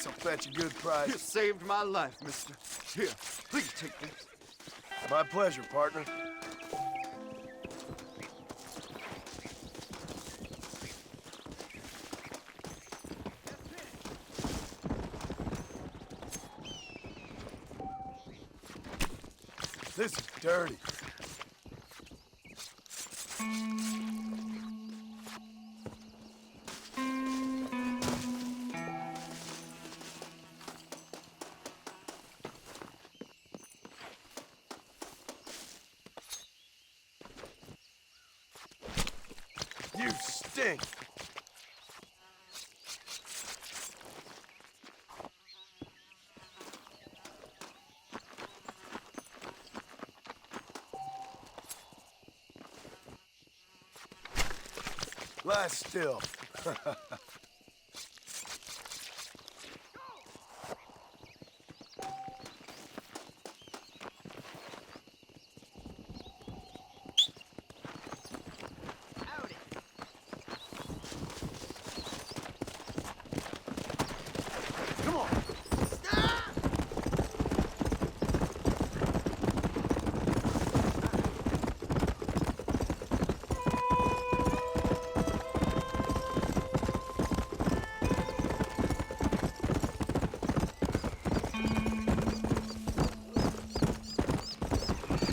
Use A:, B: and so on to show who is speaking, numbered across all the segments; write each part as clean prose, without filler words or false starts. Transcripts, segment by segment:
A: This'll fetch a good price.
B: You saved my life, mister. Here, please take this.
A: My pleasure, partner. This is dirty. You stink. Lie still. Come on.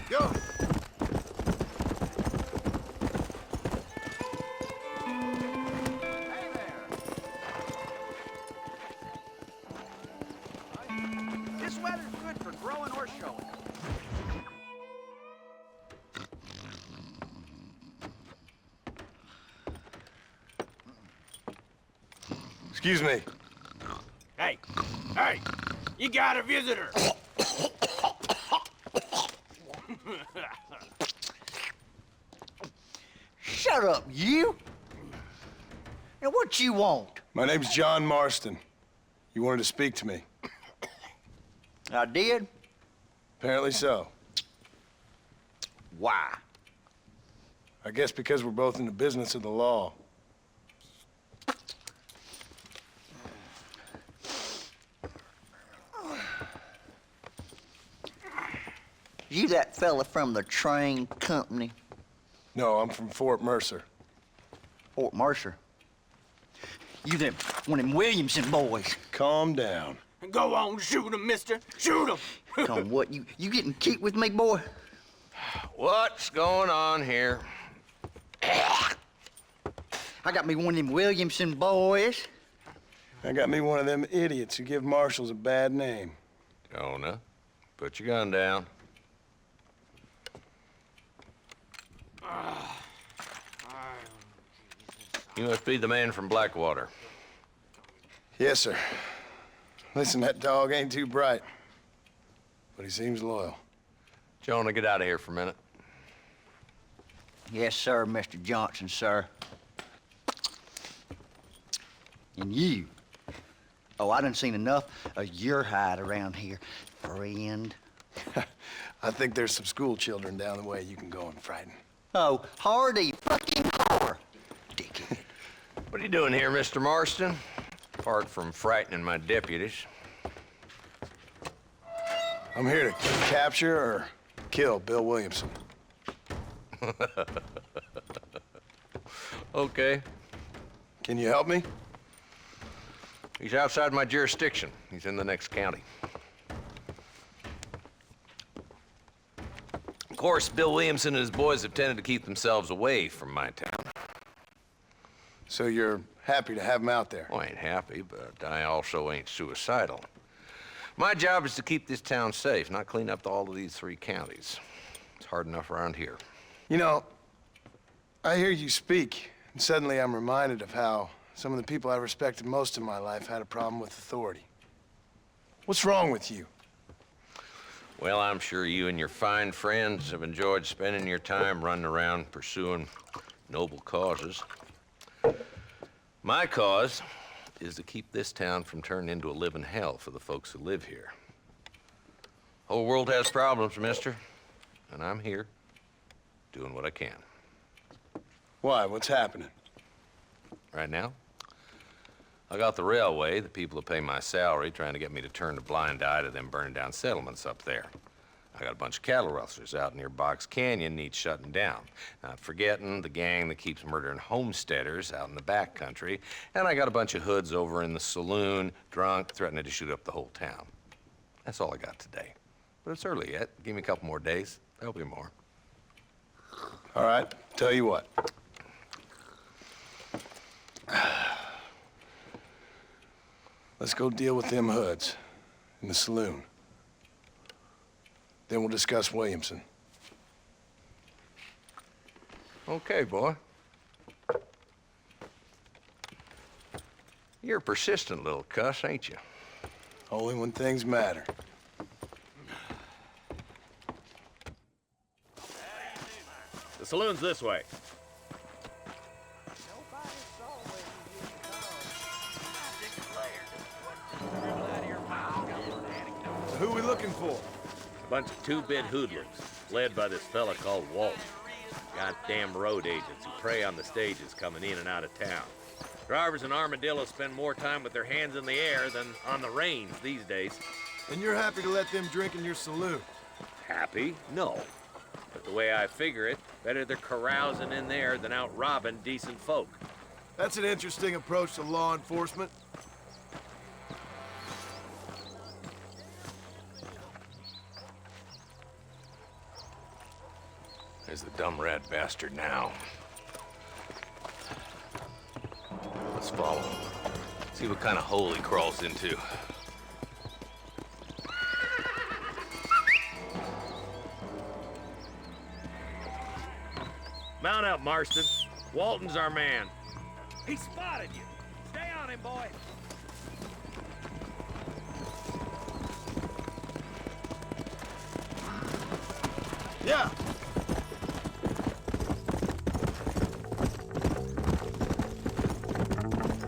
A: Go.
B: Hey there. This weather's good for growing or showing.
A: Excuse me.
C: Hey, hey, you got a visitor.
D: Shut up, you! Now, what you want?
A: My name's John Marston. You wanted to speak to me.
D: I did?
A: Apparently so.
D: Why?
A: I guess because we're both in the business of the law.
D: You that fella from the train company?
A: No, I'm from Fort Mercer.
D: Fort Mercer? You them, one of them Williamson boys.
A: Calm down.
C: Go on, shoot him, mister. Shoot him.
D: Come, what, you getting kicked with me, boy?
E: What's going on here?
D: I got me one of them Williamson boys.
A: I got me one of them idiots who give marshals a bad name.
E: Jonah, put your gun down. You must be the man from Blackwater.
A: Yes, sir. Listen, that dog ain't too bright, but he seems loyal.
E: Jonah, get out of here for a minute.
D: Yes, sir, Mr. Johnson, sir. And you. Oh, I done seen enough of your hide around here, friend.
A: I think there's some school children down the way you can go and frighten.
D: Oh, hardy fucking whore, dickhead.
E: What are you doing here, Mr. Marston? Apart from frightening my deputies.
A: I'm here to capture or kill Bill Williamson.
E: Okay.
A: Can you help me?
E: He's outside my jurisdiction. He's in the next county. Of course, Bill Williamson and his boys have tended to keep themselves away from my town.
A: So you're happy to have him out there?
E: Well, I ain't happy, but I also ain't suicidal. My job is to keep this town safe, not clean up all of these 3 counties. It's hard enough around here.
A: You know, I hear you speak, and suddenly I'm reminded of how some of the people I respected most in my life had a problem with authority. What's wrong with you?
E: Well, I'm sure you and your fine friends have enjoyed spending your time running around pursuing noble causes. My cause is to keep this town from turning into a living hell for the folks who live here. Whole world has problems, mister, and I'm here doing what I can.
A: Why? What's happening?
E: Right now, I got the railway, the people who pay my salary, trying to get me to turn a blind eye to them burning down settlements up there. I got a bunch of cattle rustlers out near Box Canyon needs shutting down. Not forgetting the gang that keeps murdering homesteaders out in the back country. And I got a bunch of hoods over in the saloon, drunk, threatening to shoot up the whole town. That's all I got today. But it's early yet. Give me a couple more days. There'll be more.
A: All right, tell you what. Let's go deal with them hoods in the saloon. Then we'll discuss Williamson.
E: Okay, boy. You're a persistent little cuss, ain't you?
A: Only when things matter.
C: The saloon's this way.
A: Who we looking for?
C: A bunch of two-bit hoodlums, led by this fella called Walton. Goddamn road agents who prey on the stages coming in and out of town. Drivers in Armadillo spend more time with their hands in the air than on the reins these days.
A: And you're happy to let them drink in your saloon?
C: Happy? No. But the way I figure it, better they're carousing in there than out robbing decent folk.
A: That's an interesting approach to law enforcement.
E: There's the dumb rat bastard now. Let's follow him. See what kind of hole he crawls into.
C: Mount up, Marston. Walton's our man. He spotted you. Stay on him, boy.
A: Yeah.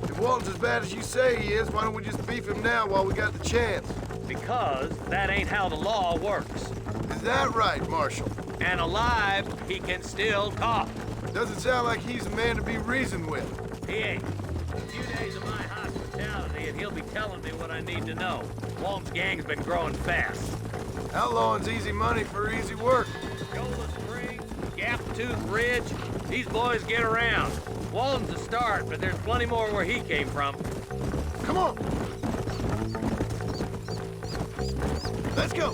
A: If Walton's as bad as you say he is, why don't we just beef him now while we got the chance?
C: Because that ain't how the law works.
A: Is that right, Marshal?
C: And alive, he can still talk.
A: Doesn't sound like he's a man to be reasoned with.
C: He ain't. A few days of my hospitality, and he'll be telling me what I need to know. Walton's gang's been growing fast.
A: Outlawing's easy money for easy work.
C: Gola Springs, Gap Tooth Ridge, these boys get around. Walton's a start, but there's plenty more where he came from.
A: Come on. Let's go.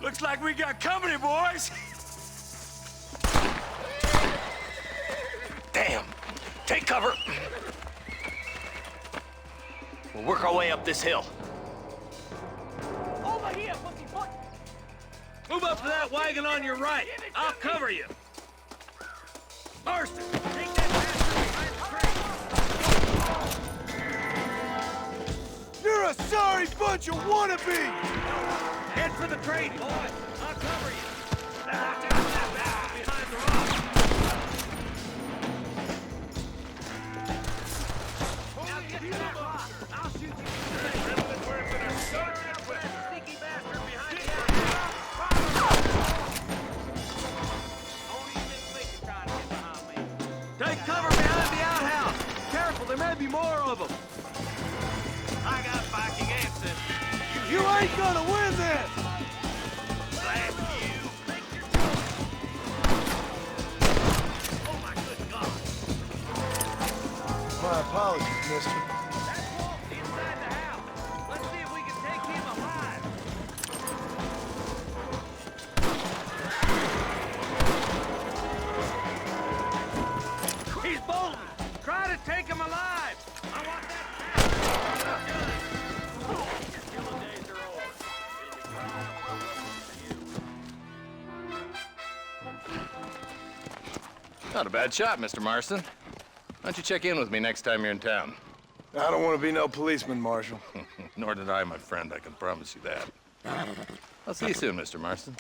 C: Looks like we got company, boys.
E: Damn! Take cover! We'll work our way up this hill.
C: Over here, pussyfoot. Move up to that wagon on your right. I'll cover you. Marston, take that bastard behind the crate.
A: You're a sorry bunch of wannabes!
C: Head for the crate, boy. I'll cover you. Behind the rock. Now get to that rock. I'll shoot you. Sneaky bastard behind the outhouse. Take cover behind the outhouse. Careful, there may be more of them. I got Viking answers.
A: You ain't gonna win this!
C: Blast you! Oh my good God!
A: My apologies, mister.
C: That's Walton inside the house. Let's see if we can take him alive. He's bolting. Try to take him alive. I want that bastard. Killing days are over.
E: Not a bad shot, Mr. Marston. Why don't you check in with me next time you're in town?
A: I don't want to be no policeman, Marshal.
E: Nor did I, my friend. I can promise you that. I'll see you soon, Mr. Marston.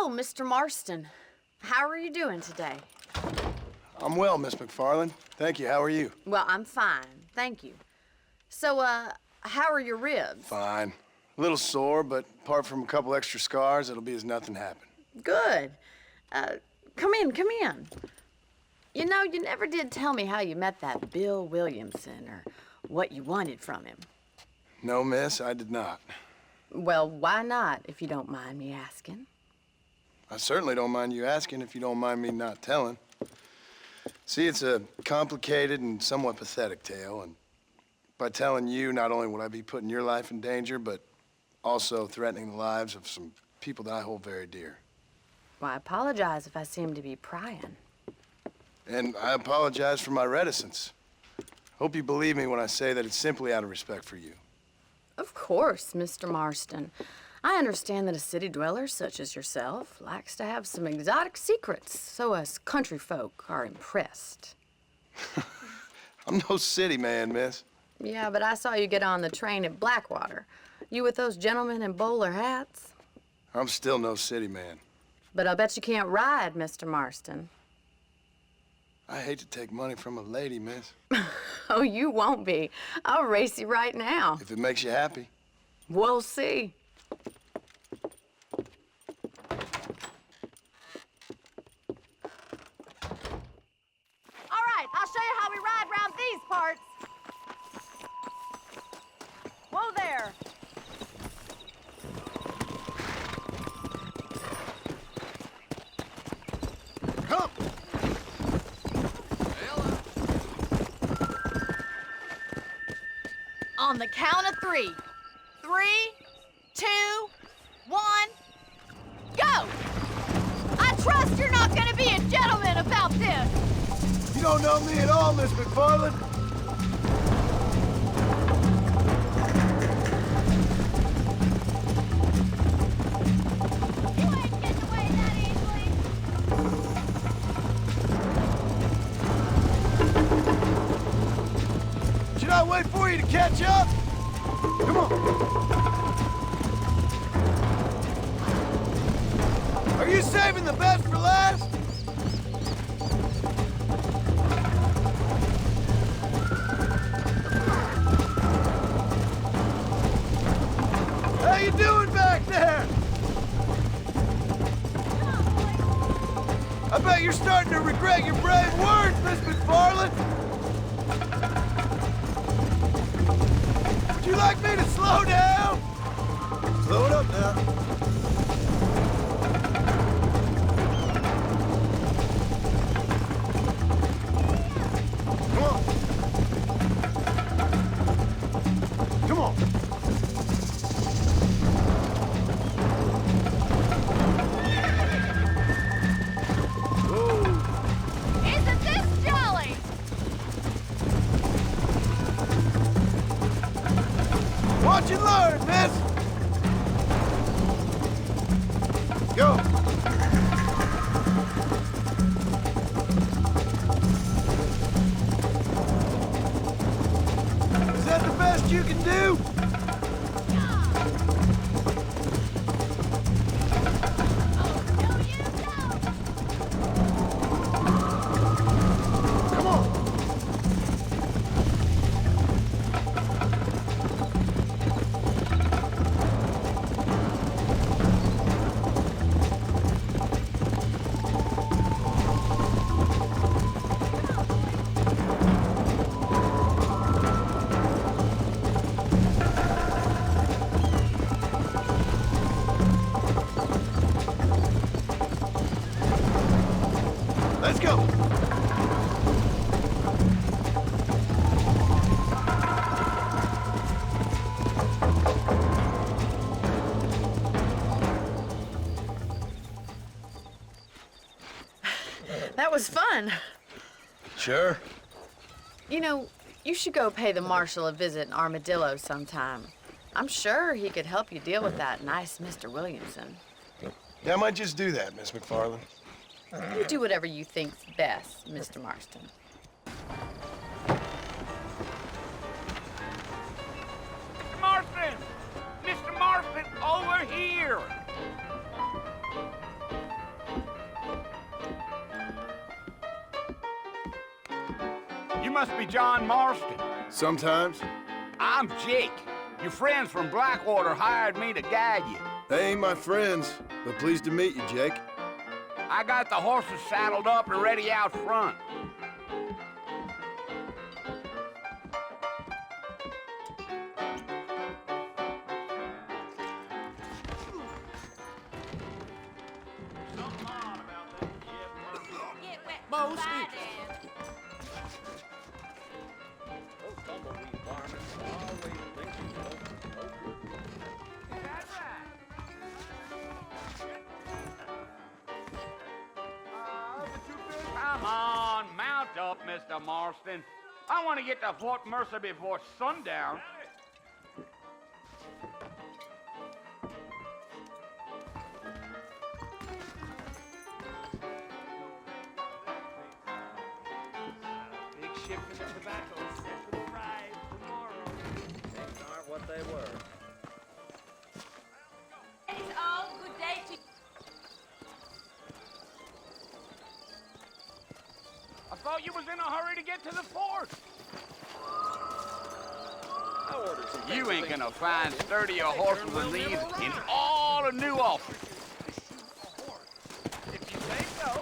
F: Hello, Mr. Marston. How are you doing today?
A: I'm well, Miss McFarland. Thank you. How are you?
F: Well, I'm fine, thank you. So, how are your ribs?
A: Fine. A little sore, but apart from a couple extra scars, it'll be as nothing happened.
F: Good. Come in, come in. You know, you never did tell me how you met that Bill Williamson or what you wanted from him.
A: No, miss, I did not.
F: Well, why not, if you don't mind me asking?
A: I certainly don't mind you asking if you don't mind me not telling. See, it's a complicated and somewhat pathetic tale, and by telling you, not only would I be putting your life in danger, but also threatening the lives of some people that I hold very dear.
F: Well, I apologize if I seem to be prying.
A: And I apologize for my reticence. Hope you believe me when I say that it's simply out of respect for you.
F: Of course, Mr. Marston. I understand that a city dweller such as yourself likes to have some exotic secrets, so us country folk are impressed.
A: I'm no city man, miss.
F: Yeah, but I saw you get on the train at Blackwater. You with those gentlemen in bowler hats?
A: I'm still no city man.
F: But I bet you can't ride, Mr. Marston.
A: I hate to take money from a lady, miss.
F: Oh, you won't be. I'll race you right now.
A: If it makes you happy.
F: We'll see. All right, I'll show you how we ride around these parts. Whoa there.
B: Come!
F: On the count of 3. 3, 2, 1, go! I trust you're not gonna be a gentleman about this.
A: You don't know me at all, Miss McFarland.
F: You ain't getting away that easily.
A: Should I wait for you to catch up? Come on. Are you saving the best for last? How you doing back there? I bet you're starting to regret your brave words, Miss McFarland. Would you like me to slow down? Slow it up now. Come on. Come on.
F: Isn't this jolly?
A: Watch and learn, miss. Go. Is that the best you can do? Come on. Let's go.
F: That was fun.
A: Sure.
F: You know, you should go pay the marshal a visit in Armadillo sometime. I'm sure he could help you deal with that nice Mr. Williamson.
A: Yeah, I might just do that, Miss McFarland.
F: You do whatever you think's best, Mr. Marston.
G: Marston! Mr. Marston, over here!
B: You must be John Marston.
A: Sometimes.
B: I'm Jake. Your friends from Blackwater hired me to guide you.
A: They ain't my friends, but pleased to meet you, Jake.
B: I got the horses saddled up and ready out front. Come on, mount up, Mr. Marston. I want to get to Fort Mercer before sundown.
C: Big shipment of tobacco set for the prize tomorrow. Things aren't what they were.
F: It's all good day to
B: I thought you was in a hurry to get to the fort. You ain't gonna find sturdier horses than these in all of New Ulster. If you say so.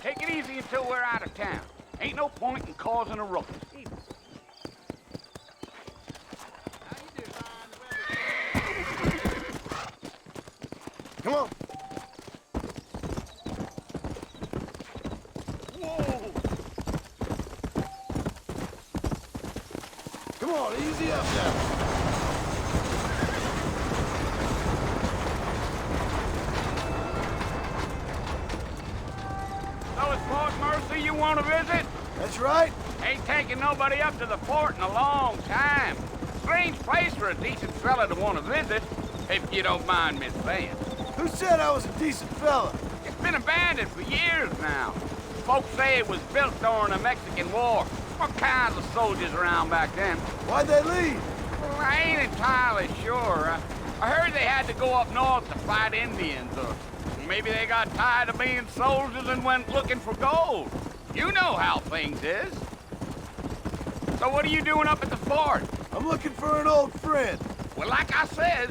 B: Take it easy until we're out of town. Ain't no point in causing a ruckus.
A: Come on.
B: Whoa!
A: Come on, easy up now.
B: So it's Fort Mercer you want to visit?
A: That's right.
B: Ain't taking nobody up to the fort in a long time. Strange place for a decent fella to want to visit, if you don't mind me saying.
A: Who said I was a decent fella?
B: It's been abandoned for years now. Folks say it was built during the Mexican War. All kinds of soldiers around back then.
A: Why'd they leave?
B: Well, I ain't entirely sure. I heard they had to go up north to fight Indians, or maybe they got tired of being soldiers and went looking for gold. You know how things is. So what are you doing up at the fort?
A: I'm looking for an old friend.
B: Well, like I says,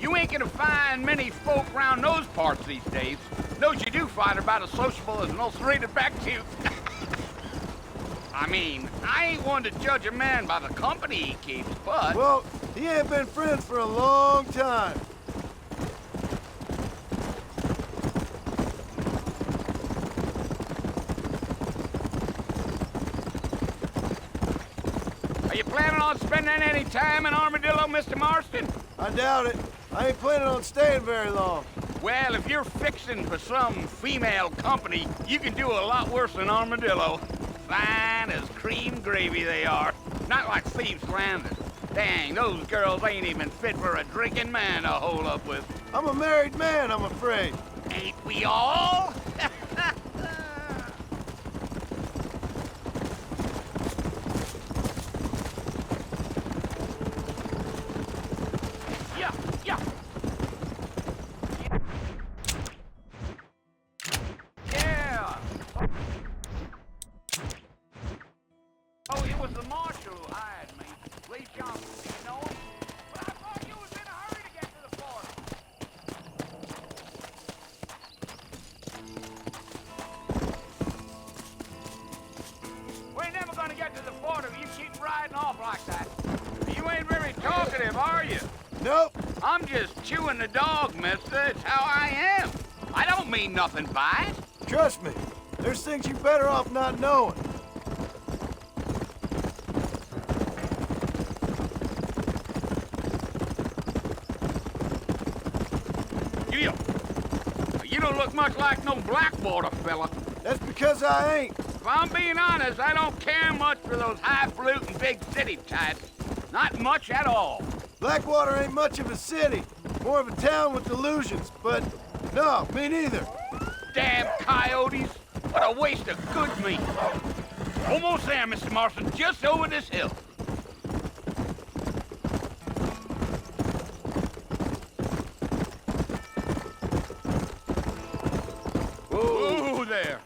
B: you ain't gonna find many folk round those parts these days. Those you do find are about as sociable as an ulcerated back tooth. I mean, I ain't one to judge a man by the company he keeps, but...
A: Well, he ain't been friends for a long time.
B: Are you planning on spending any time in Armadillo, Mr. Marston?
A: I doubt it. I ain't planning on staying very long.
B: Well, if you're fixing for some female company, you can do a lot worse than Armadillo. Fine as cream gravy they are. Not like Thieves' Landing. Dang, those girls ain't even fit for a drinking man to hole up with.
A: I'm a married man, I'm afraid.
B: Ain't we all? Yeah, yeah. Yeah. Oh, it was the marshal who hired me. Lee Johnson, do you know him? But I thought you was in a hurry to get to the fort. We're never gonna get to the fort if you keep riding off like that. You ain't very talkative, are you?
A: Nope.
B: I'm just chewing the dog, mister. It's how I am. I don't mean nothing by it.
A: Trust me. There's things you're better off not knowing.
B: You don't look much like no Blackwater fella.
A: That's because I ain't.
B: If I'm being honest, I don't care much for those highfalutin big city types. Not much at all.
A: Blackwater ain't much of a city. More of a town with illusions, but no, me neither.
B: Damn coyotes. What a waste of good meat. Almost there, Mr. Marston. Just over this hill. Whoa there.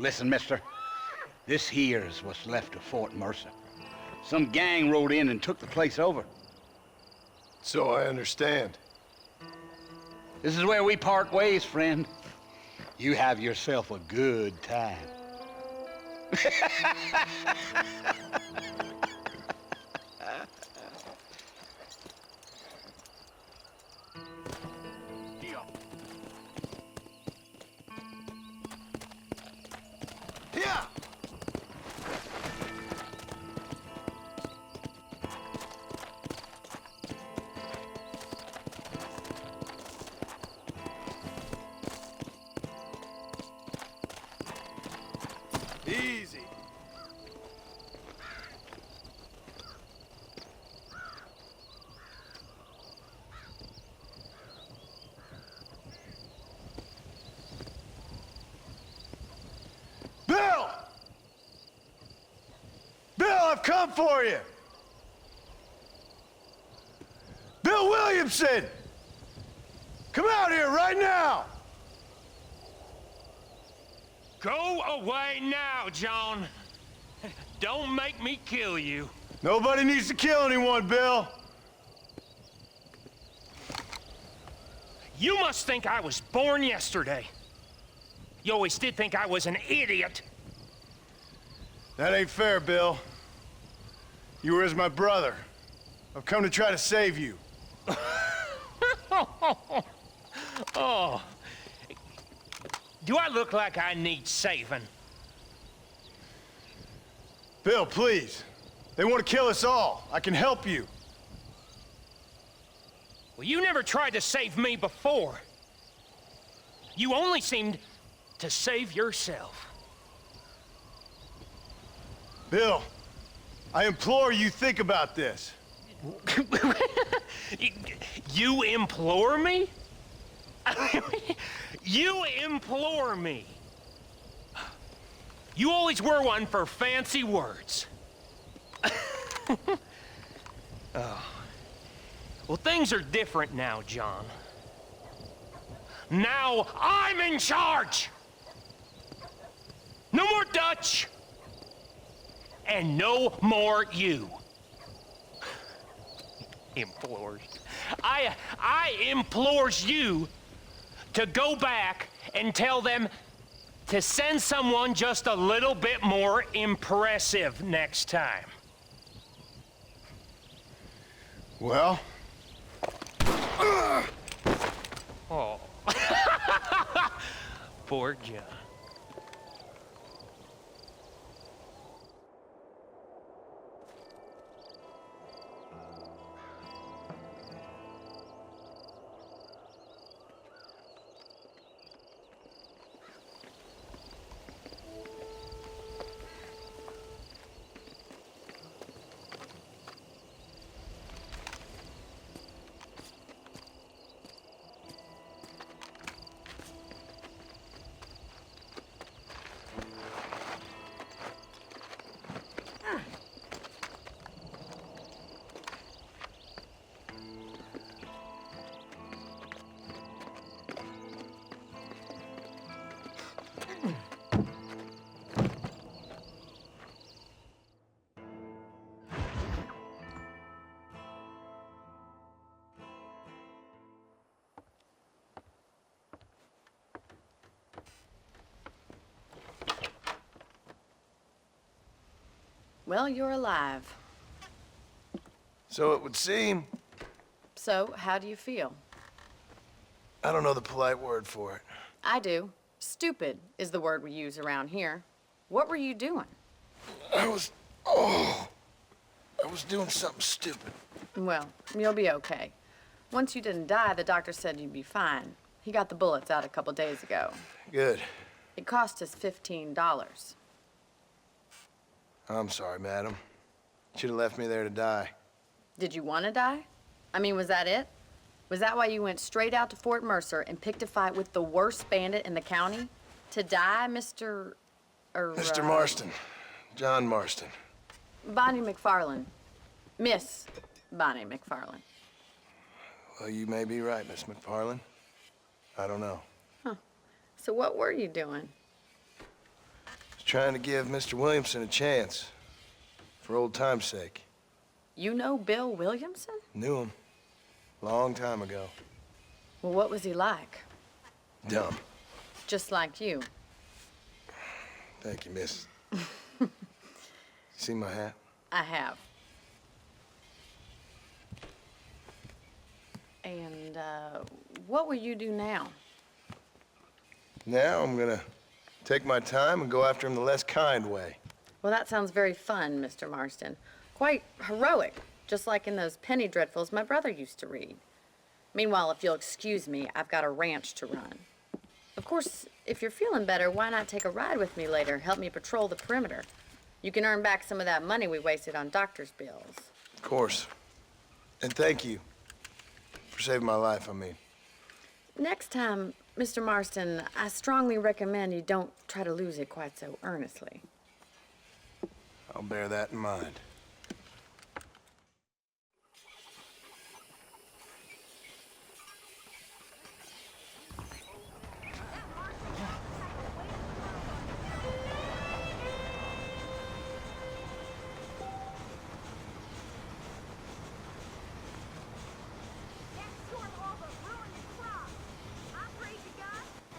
G: Listen, mister. This here is what's left of Fort Mercer. Some gang rode in and took the place over.
A: So I understand.
G: This is where we part ways, friend. You have yourself a good time.
A: Yeah. Easy. Bill! Bill, I've come for you! Bill Williamson! Come out here right now!
H: Go away now, John. Don't make me kill you.
A: Nobody needs to kill anyone, Bill.
H: You must think I was born yesterday. You always did think I was an idiot.
A: That ain't fair, Bill. You were as my brother. I've come to try to save you.
H: Oh. Do I look like I need saving?
A: Bill, please. They want to kill us all. I can help you.
H: Well, you never tried to save me before. You only seemed to save yourself.
A: Bill, I implore you think about this.
H: You implore me? You implore me. You always were one for fancy words. Oh. Well, things are different now, John. Now I'm in charge. No more Dutch. And no more you. Implores. I implores you to go back and tell them to send someone just a little bit more impressive next time.
A: Well?
H: Oh. Poor John.
F: Well, you're alive.
A: So it would seem.
F: So, how do you feel?
A: I don't know the polite word for it.
F: I do. Stupid is the word we use around here. What were you doing?
A: I was doing something stupid.
F: Well, you'll be okay. Once you didn't die, the doctor said you'd be fine. He got the bullets out a couple days ago.
A: Good.
F: It cost us $15.
A: I'm sorry, madam. Should have left me there to die.
F: Did you want to die? I mean, was that it? Was that why you went straight out to Fort Mercer and picked a fight with the worst bandit in the county? To die, Mr.
A: Mr. Marston. John Marston.
F: Bonnie McFarland. Miss Bonnie McFarland.
A: Well, you may be right, Miss McFarland. I don't know.
F: So what were you doing?
A: trying to give Mr. Williamson a chance. For old time's sake.
F: You know Bill Williamson?
A: Knew him. Long time ago.
F: Well, what was he like?
A: Dumb.
F: Just like you.
A: Thank you, miss. See my hat?
F: I have. And, what will you do now?
A: Now I'm gonna take my time and go after him the less kind way.
F: Well, that sounds very fun, Mr. Marston. Quite heroic, just like in those penny dreadfuls my brother used to read. Meanwhile, if you'll excuse me, I've got a ranch to run. Of course, if you're feeling better, why not take a ride with me later? Help me patrol the perimeter. You can earn back some of that money we wasted on doctor's bills.
A: Of course. And thank you for saving my life, I mean.
F: Next time, Mr. Marston, I strongly recommend you don't try to lose it quite so earnestly.
A: I'll bear that in mind.